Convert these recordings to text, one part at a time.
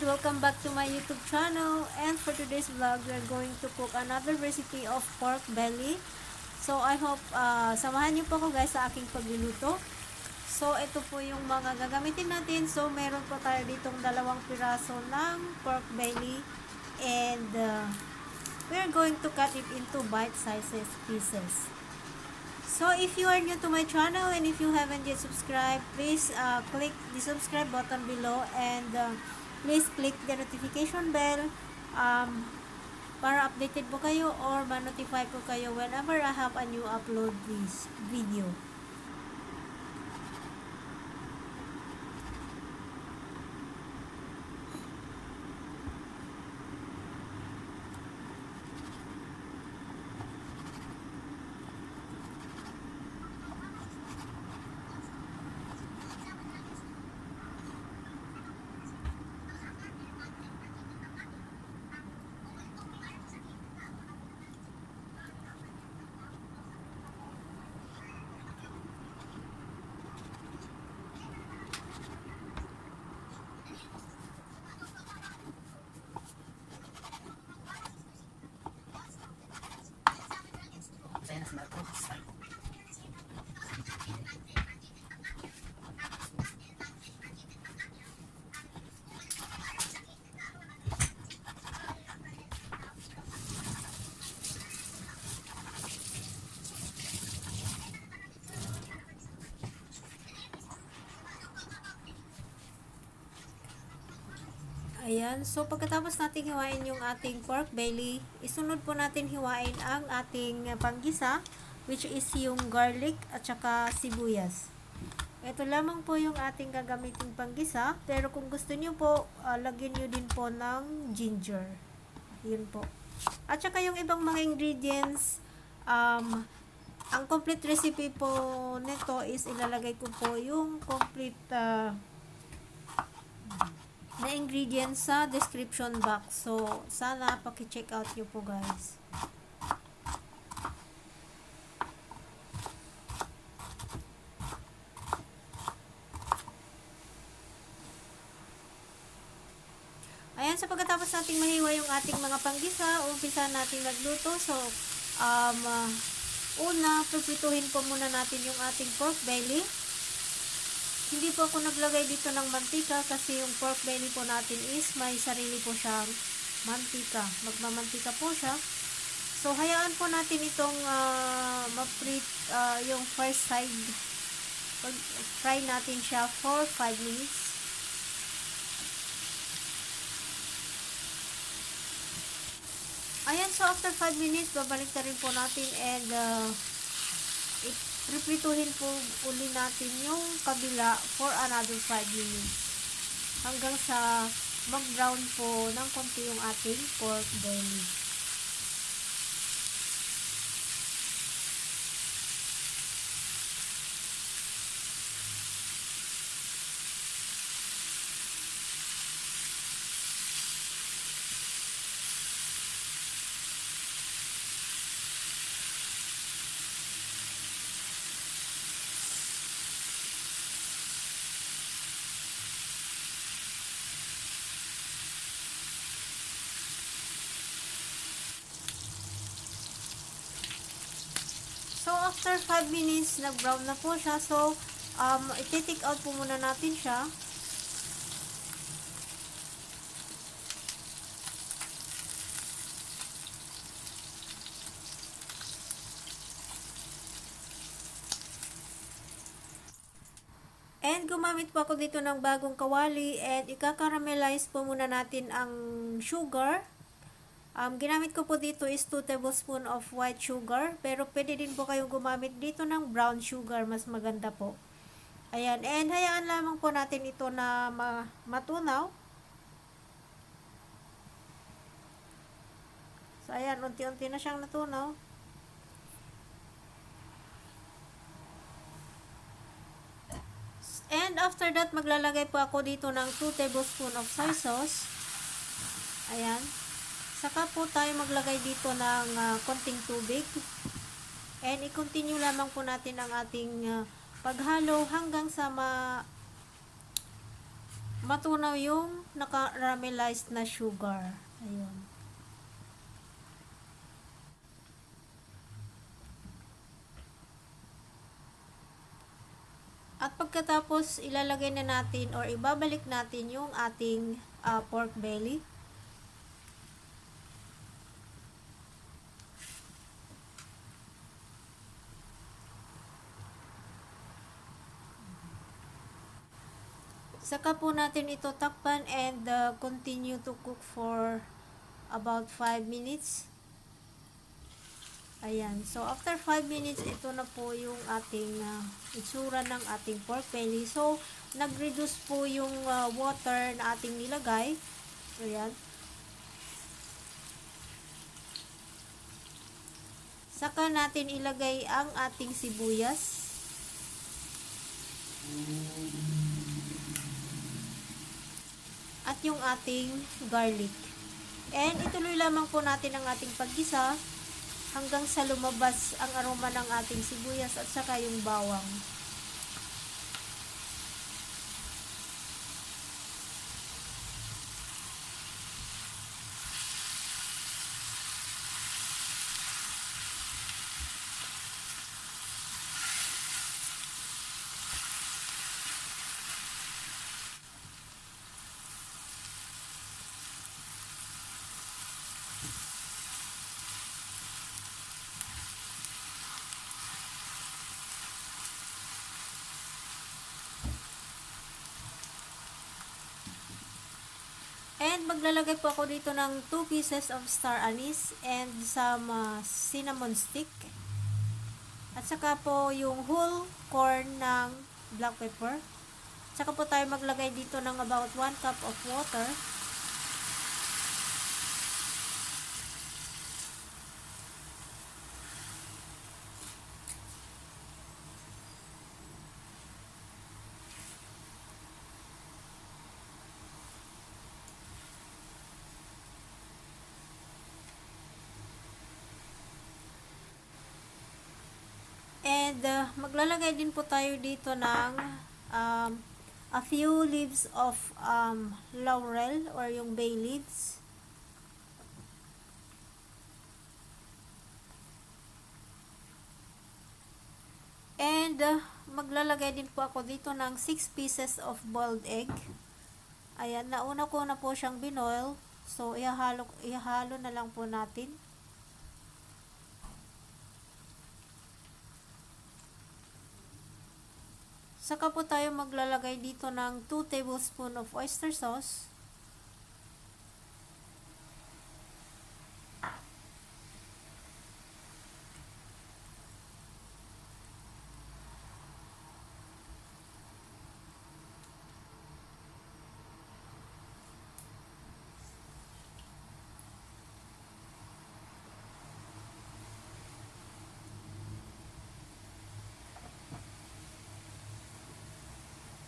welcome back to my YouTube channel. And for today's vlog, we are going to cook another recipe of pork belly. So I hope samahan niyo po ako guys sa aking pagluluto. So ito po yung mga gagamitin natin. So meron po tayo ditong 2 piraso ng pork belly. And we are going to cut it into bite-sized pieces. So if you are new to my channel and if you haven't yet subscribed, please click the subscribe button below and please click the notification bell para updated po kayo or ma-notify po kayo whenever I have a new upload this video. Ayan, so pagkatapos natin hiwain yung ating pork belly, isunod po natin hiwain ang ating panggisa, which is yung garlic at saka sibuyas. Ito lamang po yung ating gagamiting panggisa, pero kung gusto niyo po, lagyan niyo din po ng ginger. Yun po. At saka yung ibang mga ingredients, ang complete recipe po nito is ilalagay ko po yung complete na ingredients sa description box. So, sana paki-check out nyo po guys. Ayan, so pagkatapos nating mahiwa yung ating mga panggisa, umpisa natin magluto. So, una, pipituhin po muna natin yung ating pork belly. Hindi po ako naglagay dito ng mantika kasi yung pork belly po natin is may sarili po siyang mantika. Magmamantika po siya. So, hayaan po natin itong ma-frit yung first side. Fry natin siya for 5 minutes. Ayan, so after 5 minutes, babalik na rin po natin and pripituhin po uli natin yung kabila for another 5 minutes hanggang sa mag-brown po ng konti yung ating pork belly. So, after 5 minutes, nag-brown na po siya. So, i-take out po muna natin siya. And gumamit po ako dito ng bagong kawali and ika-caramelize po muna natin ang sugar. Ginamit ko po dito is 2 tablespoon of white sugar. Pero pwede din po kayong gumamit dito ng brown sugar. Mas maganda po. Ayan. And hayaan lamang po natin ito na matunaw. So, ayan. Unti-unti na siyang natunaw. And after that, maglalagay po ako dito ng 2 tablespoon of soy sauce. Ayan. Saka po tayo maglagay dito ng konting tubig. And i-continue lamang po natin ang ating paghalo hanggang sa matunaw yung naka-caramelized na sugar. Ayun. At pagkatapos, ilalagay na natin or ibabalik natin yung ating pork belly. Saka po natin ito takpan and continue to cook for about 5 minutes. Ayan. So, after 5 minutes, ito na po yung ating itsura ng ating pork belly. So, nag-reduce po yung water na ating nilagay. Ayan. Saka natin ilagay ang ating sibuyas. At yung ating garlic. And ituloy lamang po natin ang ating paggisa hanggang sa lumabas ang aroma ng ating sibuyas at saka yung bawang. And maglalagay po ako dito ng 2 pieces of star anise and some cinnamon stick. At saka po yung whole corn ng black pepper. Saka po tayo maglagay dito ng about 1 cup of water. And maglalagay din po tayo dito ng a few leaves of laurel or yung bay leaves. And maglalagay din po ako dito ng 6 pieces of boiled egg. Ayan, nauna ko na po siyang binoil. So, ihalo na lang po natin. Saka po tayo maglalagay dito ng 2 tablespoon of oyster sauce.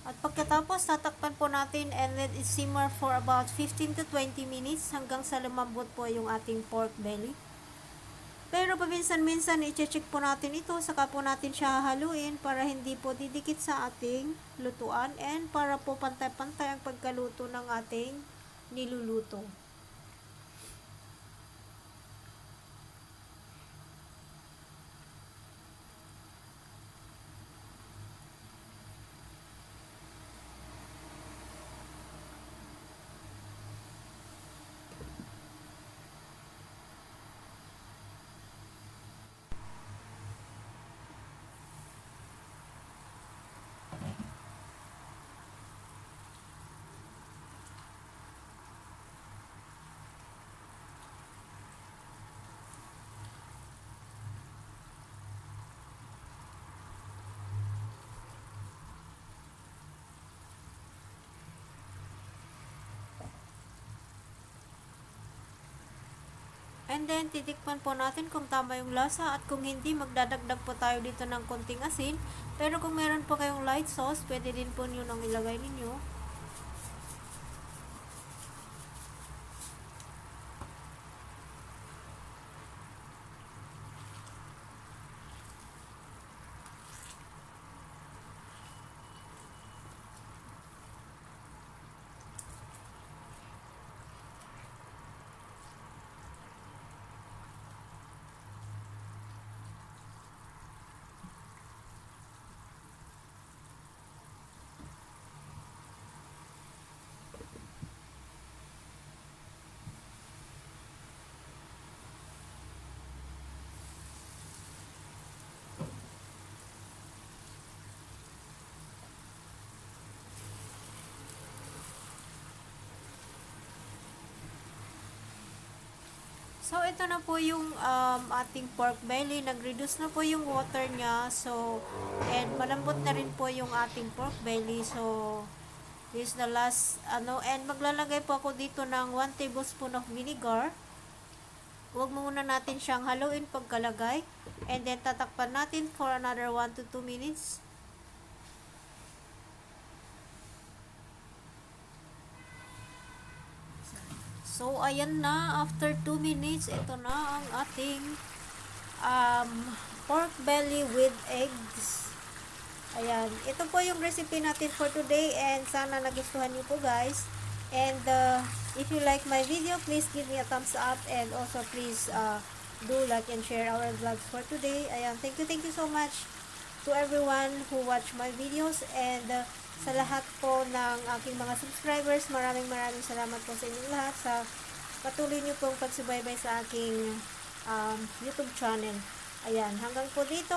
At pagkatapos, tatakpan po natin and let it simmer for about 15 to 20 minutes hanggang sa lumambot po yung ating pork belly. Pero paminsan-minsan, i-check po natin ito, saka po natin siya haluin para hindi po didikit sa ating lutuan and para po pantay-pantay ang pagkaluto ng ating niluluto. And then, titikman po natin kung tama yung lasa at kung hindi, magdadagdag po tayo dito ng konting asin. Pero kung meron po kayong light sauce, pwede din po nyo nang ilagay ninyo. So, ito na po yung ating pork belly. Nag-reduce na po yung water niya. So, and malambot na rin po yung ating pork belly. So, this is the last, and maglalagay po ako dito ng 1 tablespoon of vinegar. Huwag muna natin siyang haluin pagkalagay. And then, tatakpan natin for another 1 to 2 minutes. So, ayan na. After 2 minutes, ito na ang ating pork belly with eggs. Ayan. Ito po yung recipe natin for today and sana nagustuhan niyo po guys. And if you like my video, please give me a thumbs up and also please do like and share our vlogs for today. Ayan. Thank you so much to everyone who watch my videos and sa lahat po ng aking mga subscribers, maraming salamat po sa inyong lahat sa patuloy niyo pong pagsubaybay sa aking YouTube channel. Ayan, hanggang po dito.